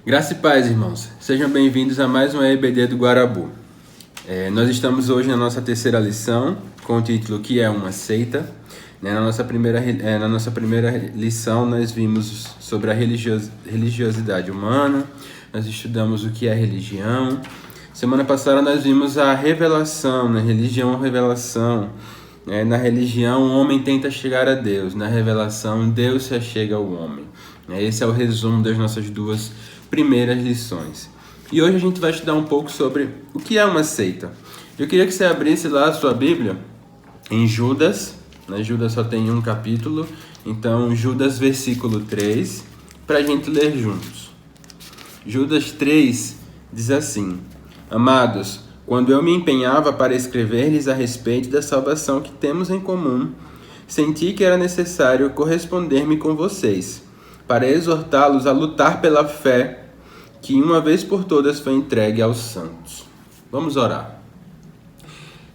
Graça e paz, irmãos. Sejam bem-vindos a mais um EBD do Guarabu. Nós estamos hoje na nossa terceira lição, com o título "O que é uma seita?". Na nossa primeira lição, nós vimos sobre a religiosidade humana, nós estudamos o que é religião. Semana passada nós vimos a revelação, religião ou revelação. Na religião, o homem tenta chegar a Deus. Na revelação, Deus se achega ao homem. Esse é o resumo das nossas duas primeiras lições. E hoje a gente vai estudar um pouco sobre o que é uma seita. Eu queria que você abrisse lá a sua Bíblia em Judas. Judas só tem um capítulo. Então, Judas versículo 3, para a gente ler juntos. Judas 3 diz assim: Amados, quando eu me empenhava para escrever-lhes a respeito da salvação que temos em comum, senti que era necessário corresponder-me com vocês, para exortá-los a lutar pela fé que uma vez por todas foi entregue aos santos. Vamos orar.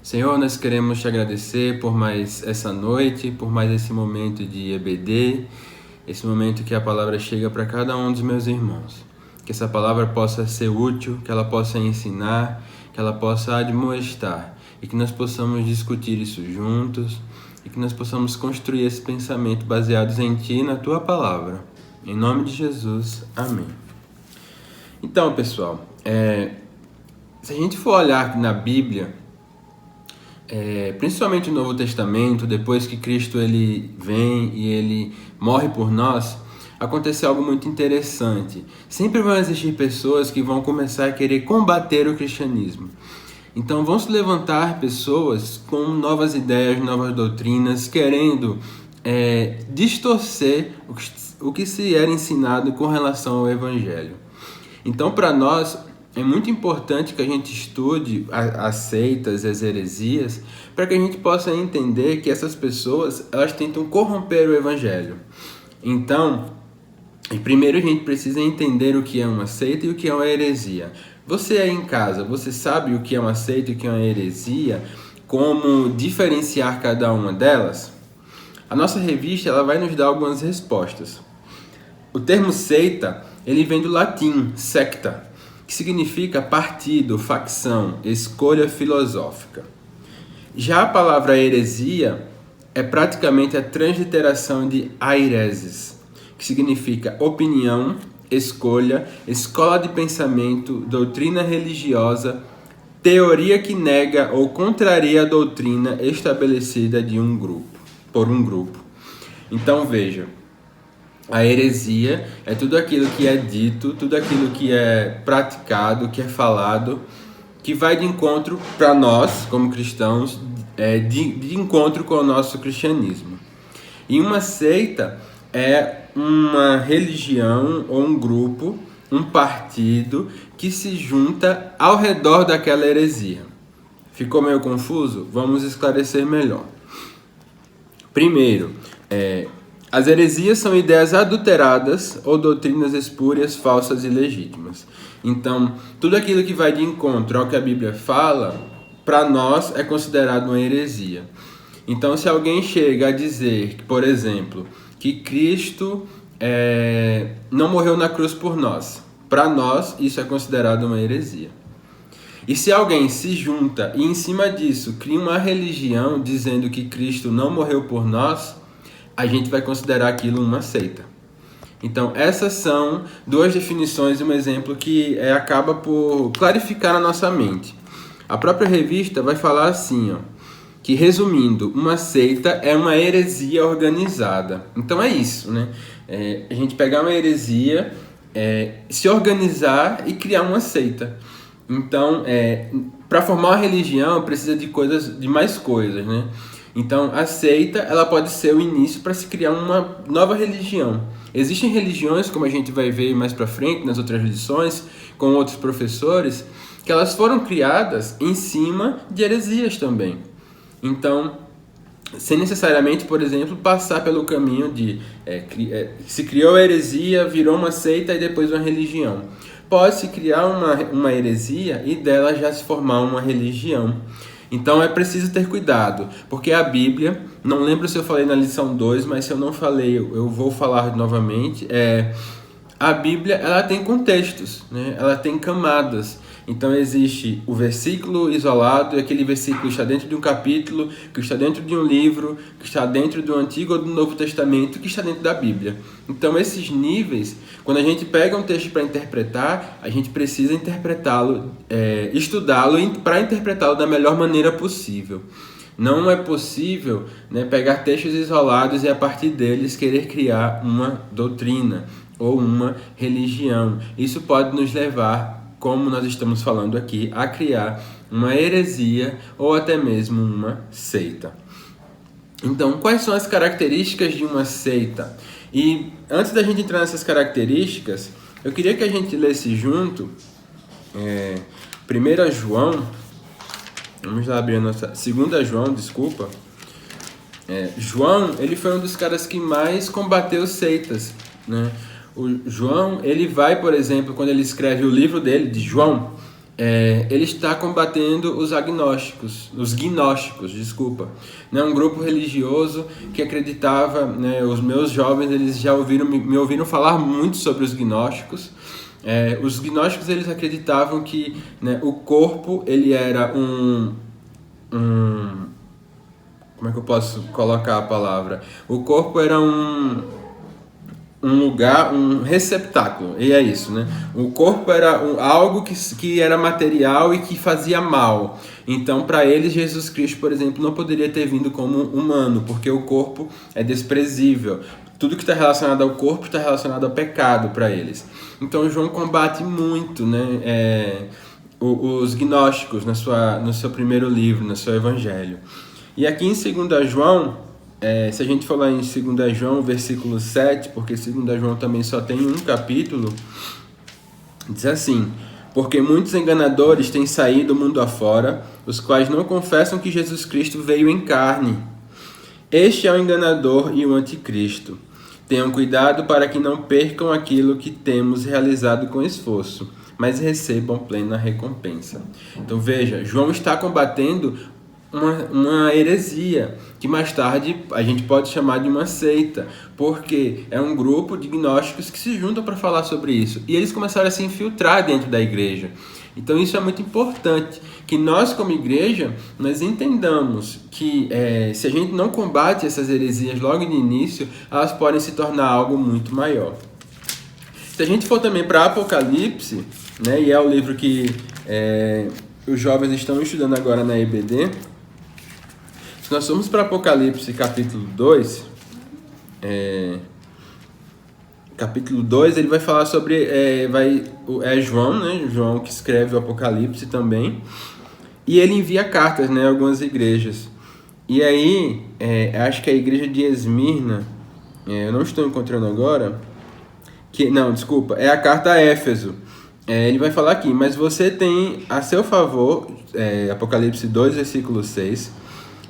Senhor, nós queremos te agradecer por mais essa noite, por mais esse momento de EBD, esse momento que a palavra chega para cada um dos meus irmãos. Que essa palavra possa ser útil, que ela possa ensinar, que ela possa admoestar, e que nós possamos discutir isso juntos, e que nós possamos construir esse pensamento baseados em Ti e na Tua palavra. Em nome de Jesus, amém. Então, pessoal, se a gente for olhar na Bíblia, principalmente no Novo Testamento, depois que Cristo ele vem e ele morre por nós, acontece algo muito interessante. Sempre vão existir pessoas que vão começar a querer combater o cristianismo. Então vão se levantar pessoas com novas ideias, novas doutrinas, querendo distorcer o que se era ensinado com relação ao Evangelho. Então, para nós, é muito importante que a gente estude as seitas, as heresias, para que a gente possa entender que essas pessoas, elas tentam corromper o Evangelho. Então, primeiro a gente precisa entender o que é uma seita e o que é uma heresia. Você aí em casa, você sabe o que é uma seita e o que é uma heresia? Como diferenciar cada uma delas? A nossa revista ela vai nos dar algumas respostas. O termo seita, ele vem do latim secta, que significa partido, facção, escolha filosófica. Já a palavra heresia é praticamente a transliteração de aireses, que significa opinião, escolha, escola de pensamento, doutrina religiosa, teoria que nega ou contraria a doutrina estabelecida por um grupo. Então veja, a heresia é tudo aquilo que é dito, tudo aquilo que é praticado, que é falado, que vai de encontro para nós, como cristãos, de encontro com o nosso cristianismo. E uma seita é uma religião ou um grupo, um partido que se junta ao redor daquela heresia. Ficou meio confuso? Vamos esclarecer melhor. Primeiro, as heresias são ideias adulteradas ou doutrinas espúrias, falsas e legítimas. Então, tudo aquilo que vai de encontro ao que a Bíblia fala, para nós é considerado uma heresia. Então, se alguém chega a dizer, por exemplo, que Cristo não morreu na cruz por nós, para nós isso é considerado uma heresia. E se alguém se junta e em cima disso cria uma religião dizendo que Cristo não morreu por nós, a gente vai considerar aquilo uma seita. Então, essas são duas definições e um exemplo que acaba por clarificar na nossa mente. A própria revista vai falar assim, que resumindo, uma seita é uma heresia organizada. Então é isso, né? A gente pegar uma heresia, se organizar e criar uma seita. Então, para formar uma religião, precisa de mais coisas, né? Então, a seita ela pode ser o início para se criar uma nova religião. Existem religiões, como a gente vai ver mais para frente nas outras lições, com outros professores, que elas foram criadas em cima de heresias também. Então, sem necessariamente, por exemplo, passar pelo caminho de se criou a heresia, virou uma seita e depois uma religião. Pode-se criar uma heresia e dela já se formar uma religião. Então é preciso ter cuidado, porque a Bíblia, não lembro se eu falei na lição 2, mas se eu não falei, eu vou falar novamente, a Bíblia ela tem contextos, né? Ela tem camadas. Então existe o versículo isolado, e aquele versículo está dentro de um capítulo, que está dentro de um livro, que está dentro do Antigo ou do Novo Testamento, que está dentro da Bíblia. Então esses níveis, quando a gente pega um texto para interpretar, a gente precisa interpretá-lo, estudá-lo para interpretá-lo da melhor maneira possível. Não é possível, né, pegar textos isolados e a partir deles querer criar uma doutrina ou uma religião. Isso pode nos levar, como nós estamos falando aqui, a criar uma heresia ou até mesmo uma seita. Então, quais são as características de uma seita? E antes da gente entrar nessas características, eu queria que a gente lesse junto 1 João, vamos lá abrir a nossa... 2 João, desculpa. João, ele foi um dos caras que mais combateu seitas, né? O João, ele vai, por exemplo, quando ele escreve o livro dele, de João, ele está combatendo os gnósticos, desculpa. Né? Um grupo religioso que acreditava, né, os meus jovens, eles já me ouviram falar muito sobre os gnósticos. Os gnósticos, eles acreditavam que, né, o corpo, ele era como é que eu posso colocar a palavra? O corpo era um lugar, um receptáculo, e é isso, né? O corpo era algo que era material e que fazia mal. Então, para eles, Jesus Cristo, por exemplo, não poderia ter vindo como humano, porque o corpo é desprezível. Tudo que está relacionado ao corpo está relacionado ao pecado para eles. Então, João combate muito, né, os gnósticos no seu primeiro livro, no seu evangelho. E aqui em 2 João, se a gente falar em 2 João, versículo 7, porque 2 João também só tem um capítulo, diz assim: porque muitos enganadores têm saído do mundo afora, os quais não confessam que Jesus Cristo veio em carne. Este é o enganador e o anticristo. Tenham cuidado para que não percam aquilo que temos realizado com esforço, mas recebam plena recompensa. Então veja, João está combatendo uma heresia, que mais tarde a gente pode chamar de uma seita, porque é um grupo de gnósticos que se juntam para falar sobre isso, e eles começaram a se infiltrar dentro da igreja. Então isso é muito importante, que nós como igreja, nós entendamos que se a gente não combate essas heresias logo no início, elas podem se tornar algo muito maior. Se a gente for também para Apocalipse, né, e é o livro que os jovens estão estudando agora na EBD, se nós formos para Apocalipse capítulo 2, capítulo 2, ele vai falar sobre, João, né? João que escreve o Apocalipse também, e ele envia cartas, né, a algumas igrejas. E aí, acho que a igreja de Esmirna, eu não estou encontrando agora, é a carta a Éfeso. Ele vai falar aqui: mas você tem a seu favor, Apocalipse 2, versículo 6,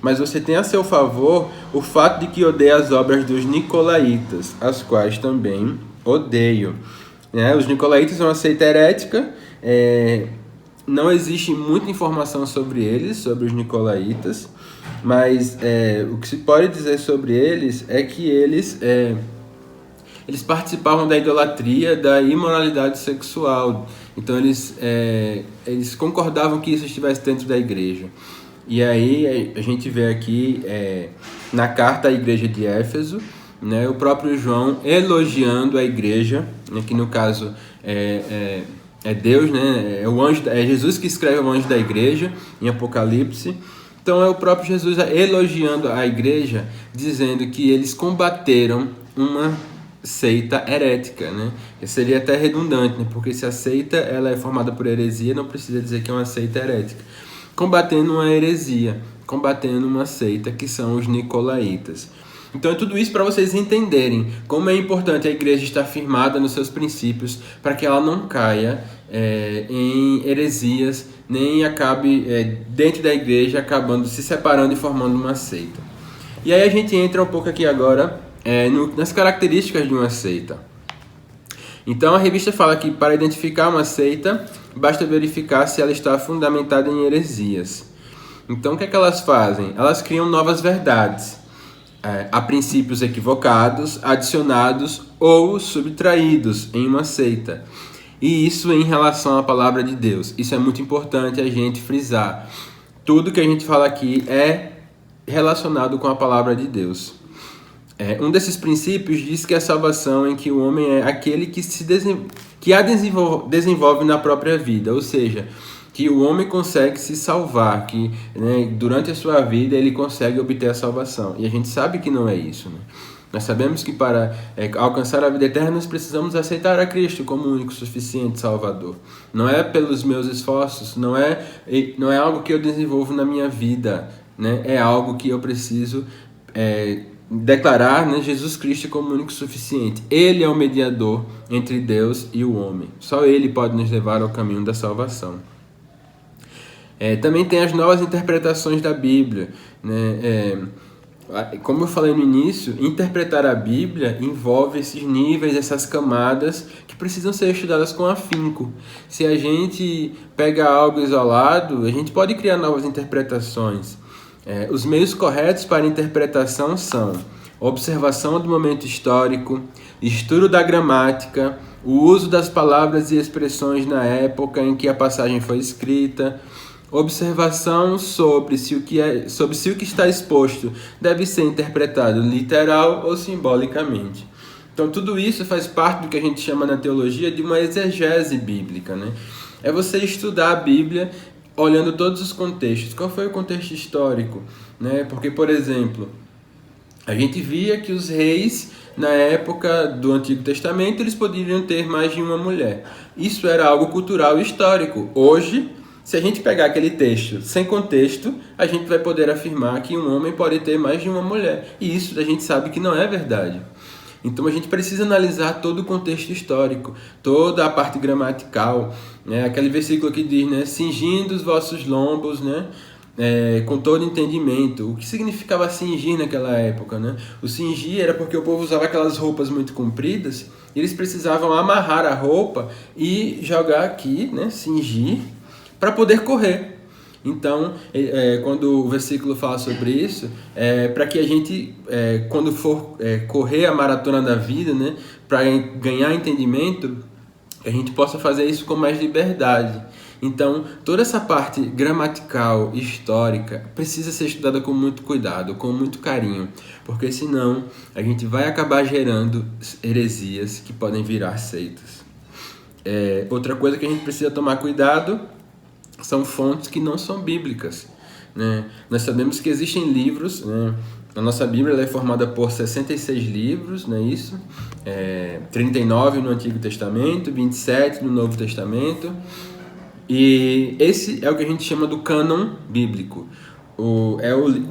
mas você tem a seu favor o fato de que odeia as obras dos nicolaítas, as quais também odeio. Os nicolaítas são uma seita herética, não existe muita informação sobre eles, sobre os nicolaítas, mas o que se pode dizer sobre eles é que eles participavam da idolatria, da imoralidade sexual. Então eles concordavam que isso estivesse dentro da igreja. E aí a gente vê aqui na carta à igreja de Éfeso, né, o próprio João elogiando a igreja, né, que no caso é Deus, né, é Jesus que escreve o anjo da igreja em Apocalipse. Então é o próprio Jesus elogiando a igreja, dizendo que eles combateram uma seita herética, né? Seria até redundante, né? Porque se a seita ela é formada por heresia, não precisa dizer que é uma seita herética. Combatendo uma heresia, combatendo uma seita, que são os nicolaítas. Então é tudo isso para vocês entenderem como é importante a igreja estar firmada nos seus princípios, para que ela não caia em heresias, nem acabe dentro da igreja acabando se separando e formando uma seita. E aí a gente entra um pouco aqui agora nas características de uma seita. Então a revista fala que para identificar uma seita, basta verificar se ela está fundamentada em heresias. Então o que é que elas fazem? Elas criam novas verdades. a princípios equivocados, adicionados ou subtraídos em uma seita. E isso em relação à palavra de Deus. Isso é muito importante a gente frisar. Tudo que a gente fala aqui é relacionado com a palavra de Deus. Um desses princípios diz que a salvação em que o homem é aquele que a desenvolve na própria vida, ou seja, que o homem consegue se salvar, que durante a sua vida ele consegue obter a salvação. E a gente sabe que não é isso. Nós sabemos que para alcançar a vida eterna nós precisamos aceitar a Cristo como o único suficiente Salvador. Não é pelos meus esforços, não é algo que eu desenvolvo na minha vida, é algo que eu preciso declarar Jesus Cristo como o único suficiente. Ele é o mediador entre Deus e o homem. Só Ele pode nos levar ao caminho da salvação. Também tem as novas interpretações da Bíblia. Como eu falei no início, interpretar a Bíblia envolve esses níveis, essas camadas que precisam ser estudadas com afinco. Se a gente pega algo isolado, a gente pode criar novas interpretações. Os meios corretos para interpretação são observação do momento histórico, estudo da gramática, o uso das palavras e expressões na época em que a passagem foi escrita, observação sobre se o que está exposto deve ser interpretado literal ou simbolicamente. Então tudo isso faz parte do que a gente chama na teologia de uma exegese bíblica. É você estudar a Bíblia olhando todos os contextos. Qual foi o contexto histórico? Porque, por exemplo, a gente via que os reis, na época do Antigo Testamento, eles poderiam ter mais de uma mulher. Isso era algo cultural e histórico. Hoje, se a gente pegar aquele texto sem contexto, a gente vai poder afirmar que um homem pode ter mais de uma mulher. E isso a gente sabe que não é verdade. Então a gente precisa analisar todo o contexto histórico, toda a parte gramatical, aquele versículo que diz, cingindo os vossos lombos, com todo entendimento. O que significava cingir naquela época? O cingir era porque o povo usava aquelas roupas muito compridas, e eles precisavam amarrar a roupa e jogar aqui, cingir, para poder correr. Então, quando o versículo fala sobre isso, para que a gente, quando for correr a maratona da vida, para ganhar entendimento, a gente possa fazer isso com mais liberdade. Então, toda essa parte gramatical, histórica, precisa ser estudada com muito cuidado, com muito carinho, porque senão a gente vai acabar gerando heresias que podem virar seitas. Outra coisa que a gente precisa tomar cuidado são fontes que não são bíblicas. Nós sabemos que existem livros, a nossa Bíblia é formada por 66 livros, não é isso? 39 no Antigo Testamento, 27 no Novo Testamento, e esse é o que a gente chama do cânon bíblico.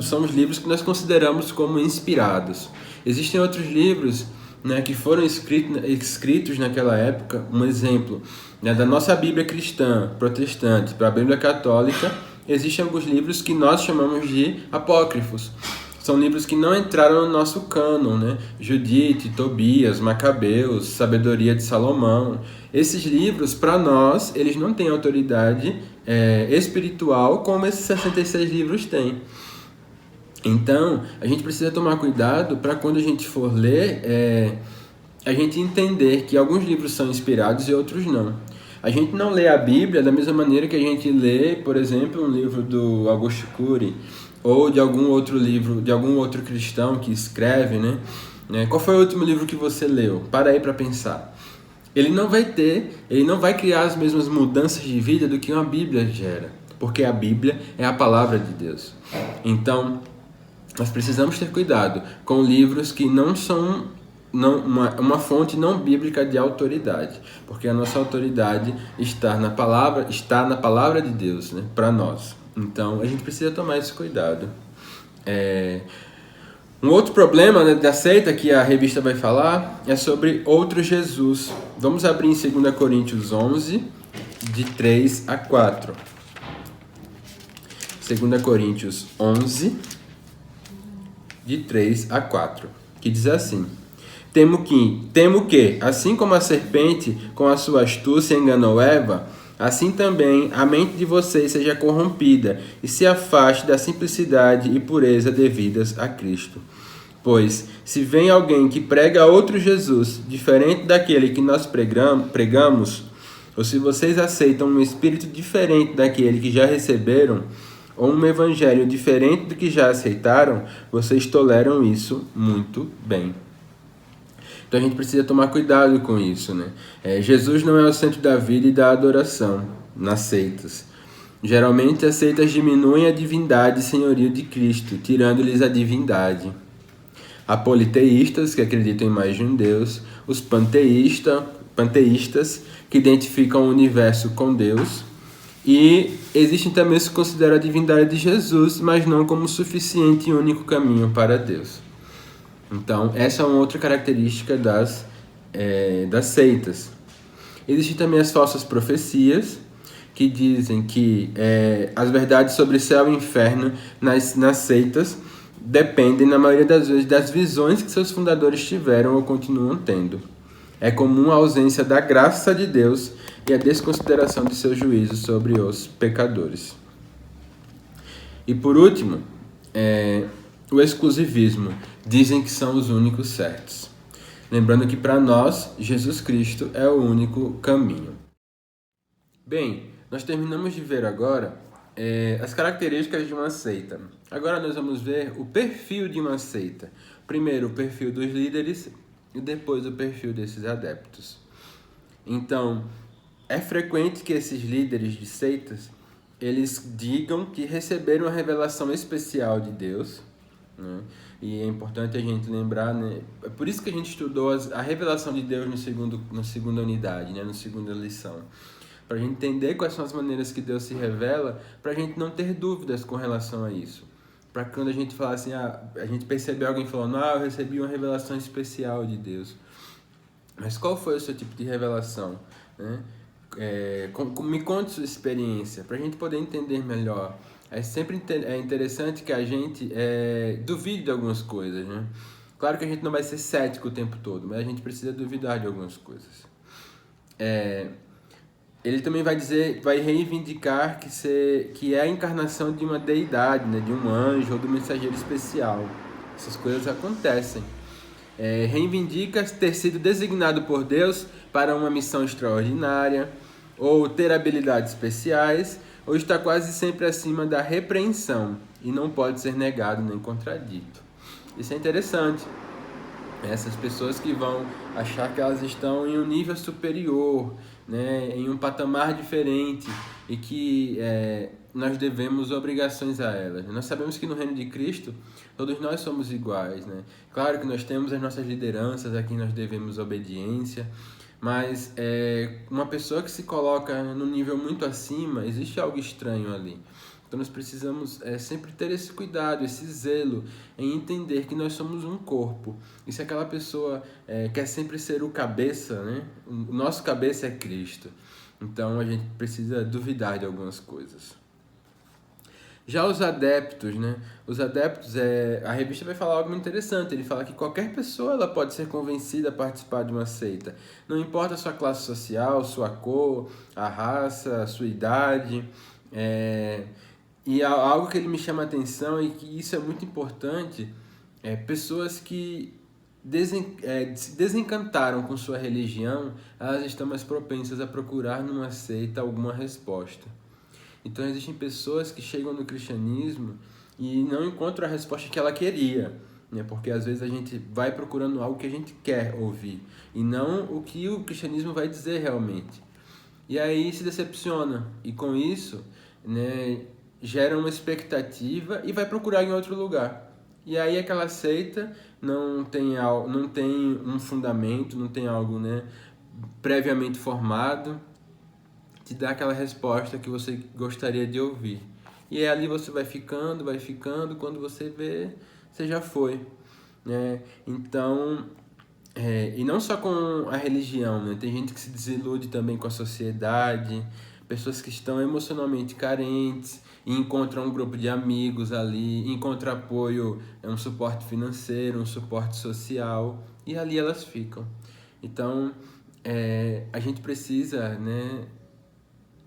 São os livros que nós consideramos como inspirados. Existem outros livros que foram escritos naquela época. Um exemplo, da nossa Bíblia cristã, protestante, para a Bíblia católica, existem alguns livros que nós chamamos de apócrifos. São livros que não entraram no nosso cânon, Judite, Tobias, Macabeus, Sabedoria de Salomão. Esses livros, para nós, eles não têm autoridade espiritual como esses 66 livros têm. Então, a gente precisa tomar cuidado para quando a gente for ler, a gente entender que alguns livros são inspirados e outros não. A gente não lê a Bíblia da mesma maneira que a gente lê, por exemplo, um livro do Augusto Cury, ou de algum outro livro, de algum outro cristão que escreve, Qual foi o último livro que você leu? Para aí para pensar. Ele não vai criar as mesmas mudanças de vida do que uma Bíblia gera, porque a Bíblia é a palavra de Deus. Então, nós precisamos ter cuidado com livros que não são uma fonte não bíblica de autoridade, porque a nossa autoridade está na palavra de Deus, para nós. Então, a gente precisa tomar esse cuidado. Um outro problema da seita que a revista vai falar é sobre outro Jesus. Vamos abrir em 2 Coríntios 11, de 3 a 4. 2 Coríntios 11, de 3 a 4, que diz assim: Temo que, assim como a serpente com a sua astúcia enganou Eva, assim também a mente de vocês seja corrompida e se afaste da simplicidade e pureza devidas a Cristo. Pois, se vem alguém que prega outro Jesus, diferente daquele que nós pregamos, ou se vocês aceitam um espírito diferente daquele que já receberam, ou um evangelho diferente do que já aceitaram, vocês toleram isso muito bem. Então a gente precisa tomar cuidado com isso, né? Jesus não é o centro da vida e da adoração nas seitas. Geralmente as seitas diminuem a divindade e senhorio de Cristo, tirando-lhes a divindade. Há politeístas, que acreditam em mais de um Deus, os panteístas, que identificam o universo com Deus, e existem também os que consideram a divindade de Jesus, mas não como suficiente e único caminho para Deus. Então, essa é uma outra característica das seitas. Existem também as falsas profecias, que dizem que as verdades sobre céu e inferno nas seitas dependem, na maioria das vezes, das visões que seus fundadores tiveram ou continuam tendo. É comum a ausência da graça de Deus e a desconsideração de seus juízos sobre os pecadores. E por último, o exclusivismo. Dizem que são os únicos certos. Lembrando que para nós, Jesus Cristo é o único caminho. Bem, nós terminamos de ver agora as características de uma seita. Agora nós vamos ver o perfil de uma seita. Primeiro o perfil dos líderes e depois o perfil desses adeptos. Então, é frequente que esses líderes de seitas, eles digam que receberam uma revelação especial de Deus, né? E é importante a gente lembrar, né? É por isso que a gente estudou a revelação de Deus na segunda unidade, né? Na segunda lição. Para a gente entender quais são as maneiras que Deus se revela, para a gente não ter dúvidas com relação a isso. Para quando a gente falar assim, a gente perceber alguém falando, eu recebi uma revelação especial de Deus. Mas qual foi o seu tipo de revelação? Né? Me conte sua experiência, para a gente poder entender melhor. É sempre interessante que a gente duvide de algumas coisas, né? Claro que a gente não vai ser cético o tempo todo, mas a gente precisa duvidar de algumas coisas. Ele também vai reivindicar que é a encarnação de uma deidade, né? De um anjo ou do mensageiro especial. Essas coisas acontecem. Reivindica ter sido designado por Deus para uma missão extraordinária, ou ter habilidades especiais, ou está quase sempre acima da repreensão e não pode ser negado nem contradito. Isso é interessante. Essas pessoas que vão achar que elas estão em um nível superior, né, em um patamar diferente e que nós devemos obrigações a elas. Nós sabemos que no reino de Cristo todos nós somos iguais, né? Claro que nós temos as nossas lideranças a quem nós devemos obediência, mas uma pessoa que se coloca num nível muito acima, existe algo estranho ali. Então nós precisamos sempre ter esse cuidado, esse zelo em entender que nós somos um corpo. E se aquela pessoa quer sempre ser o cabeça, né? O nosso cabeça é Cristo. Então a gente precisa duvidar de algumas coisas. Já os adeptos, né? Os adeptos, a revista vai falar algo muito interessante. Ele fala que qualquer pessoa ela pode ser convencida a participar de uma seita. Não importa a sua classe social, sua cor, a raça, a sua idade. E algo que ele me chama a atenção e que isso é muito importante, pessoas que se desencantaram com sua religião, elas estão mais propensas a procurar numa seita alguma resposta. Então existem pessoas que chegam no cristianismo e não encontram a resposta que ela queria, né? Porque às vezes a gente vai procurando algo que a gente quer ouvir e não o que o cristianismo vai dizer realmente. E aí se decepciona e com isso, né, gera uma expectativa e vai procurar em outro lugar. E aí aquela seita não tem um fundamento, não tem algo, né, previamente formado, te dá aquela resposta que você gostaria de ouvir. E aí ali você vai ficando, quando você vê, você já foi, né? Então, e não só com a religião, né? Tem gente que se desilude também com a sociedade, pessoas que estão emocionalmente carentes e encontram um grupo de amigos ali, encontram apoio, um suporte financeiro, um suporte social, e ali elas ficam. Então, a gente precisa, né,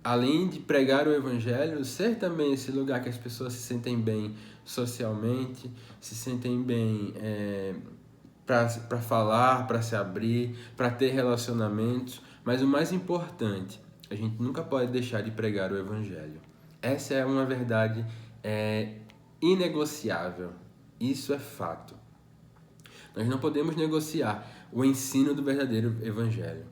além de pregar o evangelho, ser também esse lugar que as pessoas se sentem bem socialmente, se sentem bem para falar, para se abrir, para ter relacionamentos. Mas o mais importante, a gente nunca pode deixar de pregar o evangelho. Essa é uma verdade inegociável. Isso é fato. Nós não podemos negociar o ensino do verdadeiro evangelho.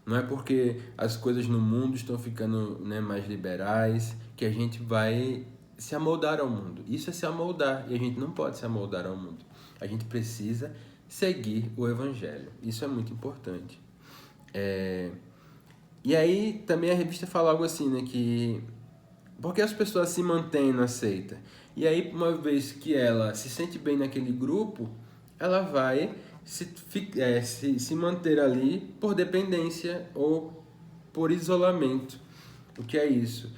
Não é porque as coisas no mundo estão ficando, né, mais liberais que a gente vai se amoldar ao mundo. Isso é se amoldar, e a gente não pode se amoldar ao mundo. A gente precisa seguir o evangelho. Isso é muito importante. E aí também a revista fala algo assim, né, que porque as pessoas se mantêm na seita. E aí, uma vez que ela se sente bem naquele grupo, ela vai se manter ali por dependência ou por isolamento. O que é isso?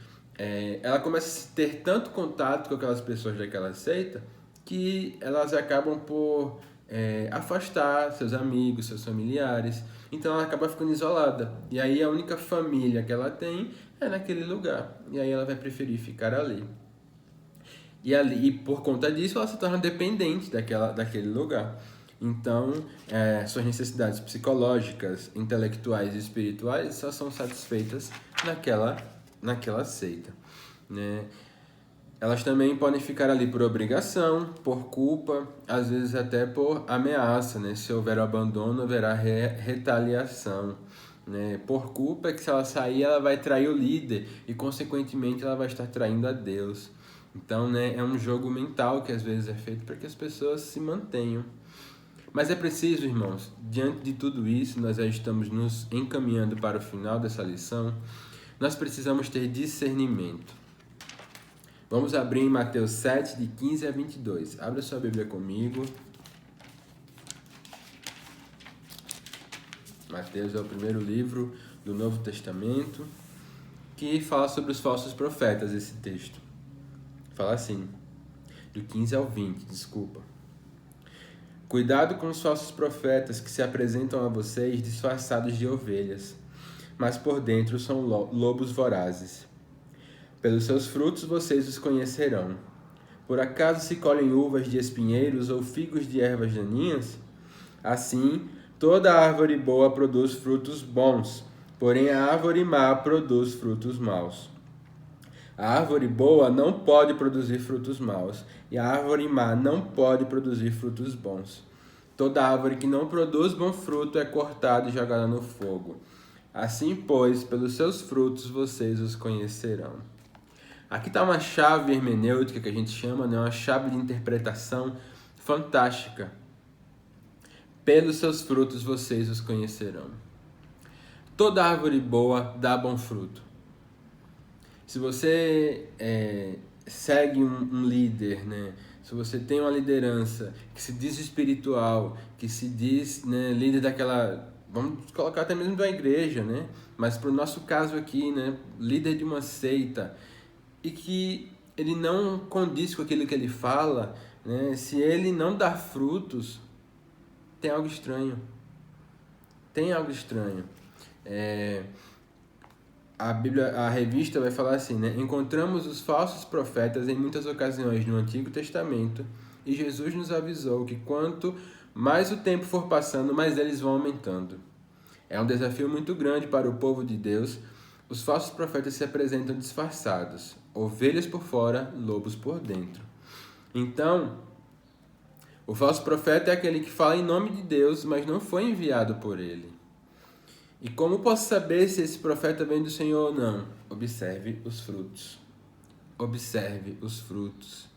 Ela começa a ter tanto contato com aquelas pessoas daquela seita que elas acabam por afastar seus amigos, seus familiares. Então ela acaba ficando isolada. E aí a única família que ela tem é naquele lugar. E aí ela vai preferir ficar ali. E por conta disso ela se torna dependente daquele lugar. Então, suas necessidades psicológicas, intelectuais e espirituais só são satisfeitas naquela seita, né? Elas também podem ficar ali por obrigação, por culpa, às vezes até por ameaça, né? Se houver abandono, haverá retaliação, né? Por culpa é que se ela sair, ela vai trair o líder e, consequentemente, ela vai estar traindo a Deus. Então, né, é um jogo mental que às vezes é feito para que as pessoas se mantenham. Mas é preciso, irmãos, diante de tudo isso, nós já estamos nos encaminhando para o final dessa lição, nós precisamos ter discernimento. Vamos abrir em Mateus 7, de 15 a 22. Abra sua Bíblia comigo. Mateus é o primeiro livro do Novo Testamento que fala sobre os falsos profetas, esse texto. Fala assim, do 15 ao 20, desculpa. Cuidado com os falsos profetas que se apresentam a vocês disfarçados de ovelhas, mas por dentro são lobos vorazes. Pelos seus frutos vocês os conhecerão. Por acaso se colhem uvas de espinheiros ou figos de ervas daninhas? Assim, toda árvore boa produz frutos bons, porém a árvore má produz frutos maus. A árvore boa não pode produzir frutos maus, e a árvore má não pode produzir frutos bons. Toda árvore que não produz bom fruto é cortada e jogada no fogo. Assim, pois, pelos seus frutos vocês os conhecerão. Aqui está uma chave hermenêutica que a gente chama, né? Uma chave de interpretação fantástica. Pelos seus frutos vocês os conhecerão. Toda árvore boa dá bom fruto. Se você segue um líder, né? Se você tem uma liderança que se diz espiritual, que se diz, né, líder daquela, vamos colocar até mesmo da igreja, né? Mas para o nosso caso aqui, né, líder de uma seita, e que ele não condiz com aquilo que ele fala, né? Se ele não dá frutos, tem algo estranho. Tem algo estranho. A revista vai falar assim, né? Encontramos os falsos profetas em muitas ocasiões no Antigo Testamento e Jesus nos avisou que quanto mais o tempo for passando, mais eles vão aumentando. É um desafio muito grande para o povo de Deus. Os falsos profetas se apresentam disfarçados, ovelhas por fora, lobos por dentro. Então, o falso profeta é aquele que fala em nome de Deus, mas não foi enviado por ele. E como posso saber se esse profeta vem do Senhor ou não? Observe os frutos. Observe os frutos.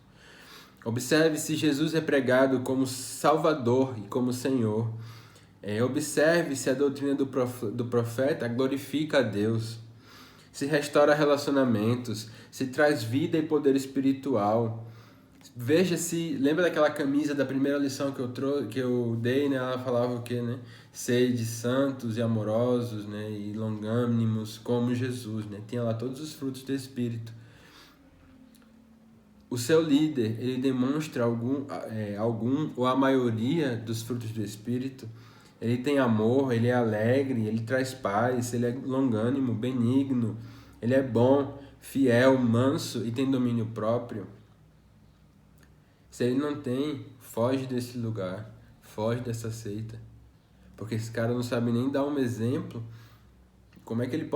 Observe se Jesus é pregado como Salvador e como Senhor. Observe se a doutrina do profeta glorifica a Deus. Se restaura relacionamentos, se traz vida e poder espiritual. Veja se... Lembra daquela camisa da primeira lição que eu dei, né? Ela falava o quê, né? Sede santos e amorosos, né? E longânimos como Jesus, né? Tinha lá todos os frutos do Espírito. O seu líder, ele demonstra algum ou a maioria dos frutos do Espírito. Ele tem amor, ele é alegre, ele traz paz, ele é longânimo, benigno, ele é bom, fiel, manso e tem domínio próprio, se ele não tem, foge desse lugar, foge dessa seita. Porque esse cara não sabe nem dar um exemplo. Como é que ele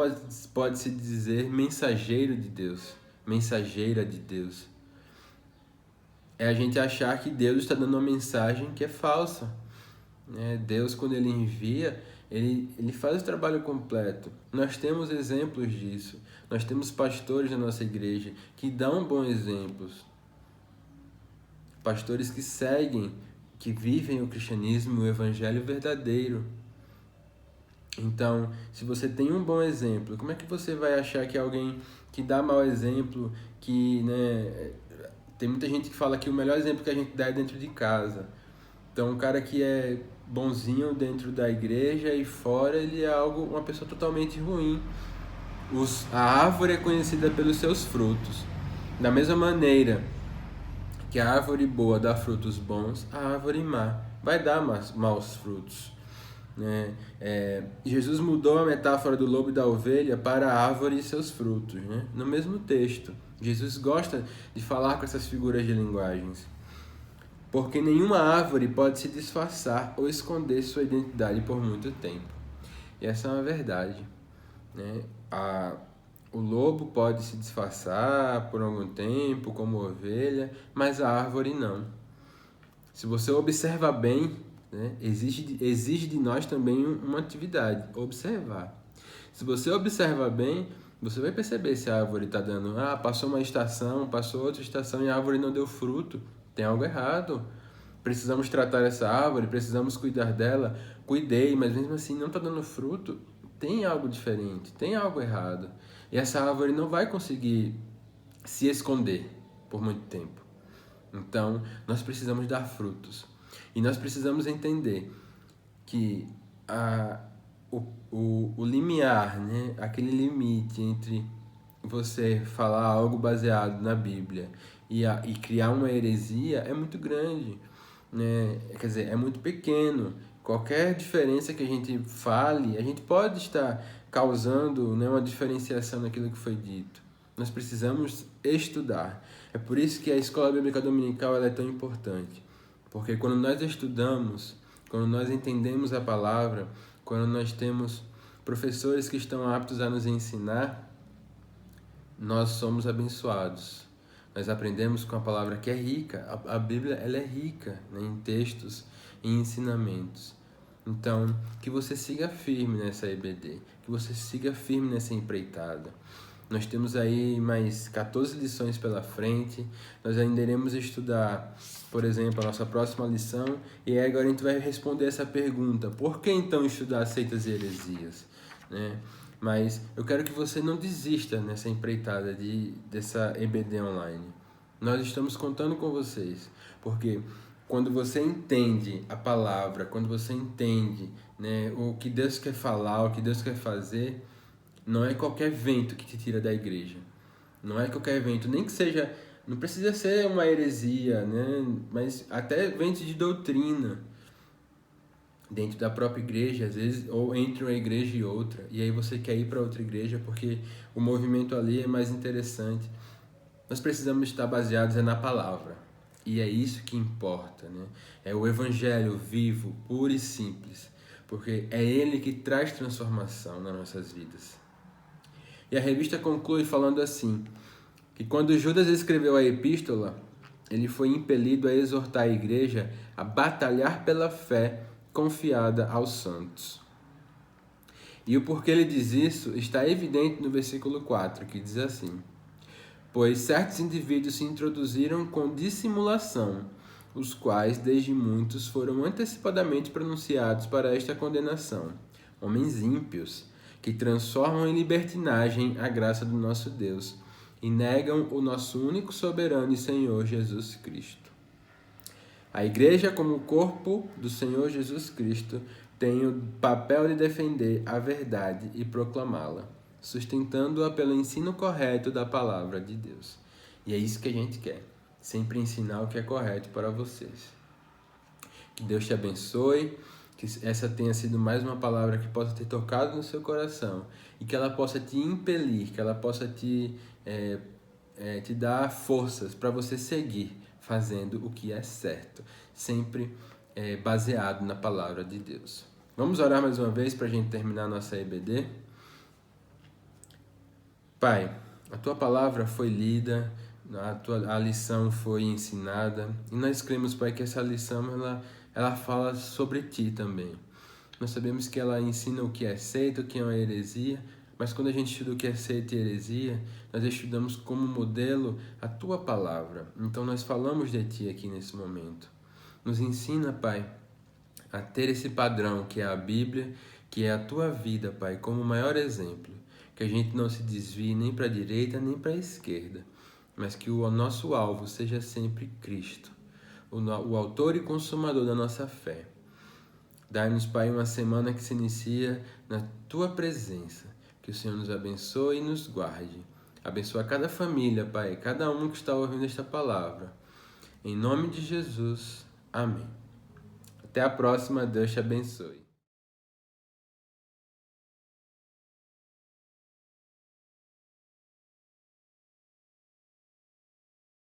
pode se dizer mensageiro de Deus? Mensageira de Deus? É a gente achar que Deus está dando uma mensagem que é falsa. Deus, quando ele envia, ele faz o trabalho completo. Nós temos exemplos disso. Nós temos pastores na nossa igreja que dão bons exemplos. Pastores que seguem, que vivem o cristianismo, o evangelho verdadeiro. Então, se você tem um bom exemplo, como é que você vai achar que alguém que dá mau exemplo, que, tem muita gente que fala que o melhor exemplo que a gente dá é dentro de casa. Então, um cara que é bonzinho dentro da igreja e fora, ele é uma pessoa totalmente ruim. A árvore é conhecida pelos seus frutos. Da mesma maneira que a árvore boa dá frutos bons, a árvore má vai dar maus frutos. Jesus mudou a metáfora do lobo e da ovelha para a árvore e seus frutos, no mesmo texto. Jesus gosta de falar com essas figuras de linguagens, porque nenhuma árvore pode se disfarçar ou esconder sua identidade por muito tempo. E essa é uma verdade. O lobo pode se disfarçar por algum tempo como ovelha, mas a árvore não. Se você observa bem, exige de nós também uma atividade, observar. Se você observa bem, você vai perceber se a árvore está dando, passou uma estação, passou outra estação e a árvore não deu fruto, tem algo errado. Precisamos tratar essa árvore, precisamos cuidar dela. Cuidei, mas mesmo assim não está dando fruto, tem algo diferente, tem algo errado. E essa árvore não vai conseguir se esconder por muito tempo. Então, nós precisamos dar frutos. E nós precisamos entender que o limiar, aquele limite entre você falar algo baseado na Bíblia e criar uma heresia é muito grande. Quer dizer, é muito pequeno. Qualquer diferença que a gente fale, a gente pode estar causando uma diferenciação naquilo que foi dito. Nós precisamos estudar. É por isso que a Escola Bíblica Dominical ela é tão importante. Porque quando nós estudamos, quando nós entendemos a palavra, quando nós temos professores que estão aptos a nos ensinar, nós somos abençoados. Nós aprendemos com a palavra que é rica. A Bíblia ela é rica em textos e ensinamentos. Então, que você siga firme nessa EBD, que você siga firme nessa empreitada. Nós temos aí mais 14 lições pela frente. Nós ainda iremos estudar, por exemplo, a nossa próxima lição. E aí agora a gente vai responder essa pergunta. Por que então estudar seitas e heresias? Mas eu quero que você não desista nessa empreitada dessa EBD online. Nós estamos contando com vocês. Porque quando você entende a palavra, quando você entende o que Deus quer falar, o que Deus quer fazer, não é qualquer vento que te tira da igreja. Não é qualquer vento, nem que seja... Não precisa ser uma heresia, mas até vento de doutrina dentro da própria igreja, às vezes, ou entre uma igreja e outra. E aí você quer ir para outra igreja porque o movimento ali é mais interessante. Nós precisamos estar baseados na palavra. E é isso que importa, É o evangelho vivo, puro e simples. Porque é ele que traz transformação nas nossas vidas. E a revista conclui falando assim, que quando Judas escreveu a epístola, ele foi impelido a exortar a igreja a batalhar pela fé confiada aos santos. E o porquê ele diz isso está evidente no versículo 4, que diz assim: pois certos indivíduos se introduziram com dissimulação, os quais desde muitos foram antecipadamente pronunciados para esta condenação, homens ímpios, que transformam em libertinagem a graça do nosso Deus e negam o nosso único soberano e Senhor Jesus Cristo. A igreja, como o corpo do Senhor Jesus Cristo, tem o papel de defender a verdade e proclamá-la, sustentando-a pelo ensino correto da palavra de Deus. E é isso que a gente quer, sempre ensinar o que é correto para vocês. Que Deus te abençoe, que essa tenha sido mais uma palavra que possa ter tocado no seu coração e que ela possa te impelir, que ela possa te dar forças para você seguir fazendo o que é certo, sempre baseado na palavra de Deus. Vamos orar mais uma vez para a gente terminar a nossa EBD? Pai, a Tua palavra foi lida, a lição foi ensinada e nós cremos, Pai, que essa lição ela fala sobre Ti também. Nós sabemos que ela ensina o que é seita, o que é uma heresia, mas quando a gente estuda o que é seita e heresia, nós estudamos como modelo a Tua palavra. Então nós falamos de Ti aqui nesse momento. Nos ensina, Pai, a ter esse padrão que é a Bíblia, que é a Tua vida, Pai, como o maior exemplo. Que a gente não se desvie nem para a direita nem para a esquerda, mas que o nosso alvo seja sempre Cristo, o autor e consumador da nossa fé. Dai-nos, Pai, uma semana que se inicia na Tua presença. Que o Senhor nos abençoe e nos guarde. Abençoa cada família, Pai, cada um que está ouvindo esta palavra. Em nome de Jesus, amém. Até a próxima, Deus te abençoe.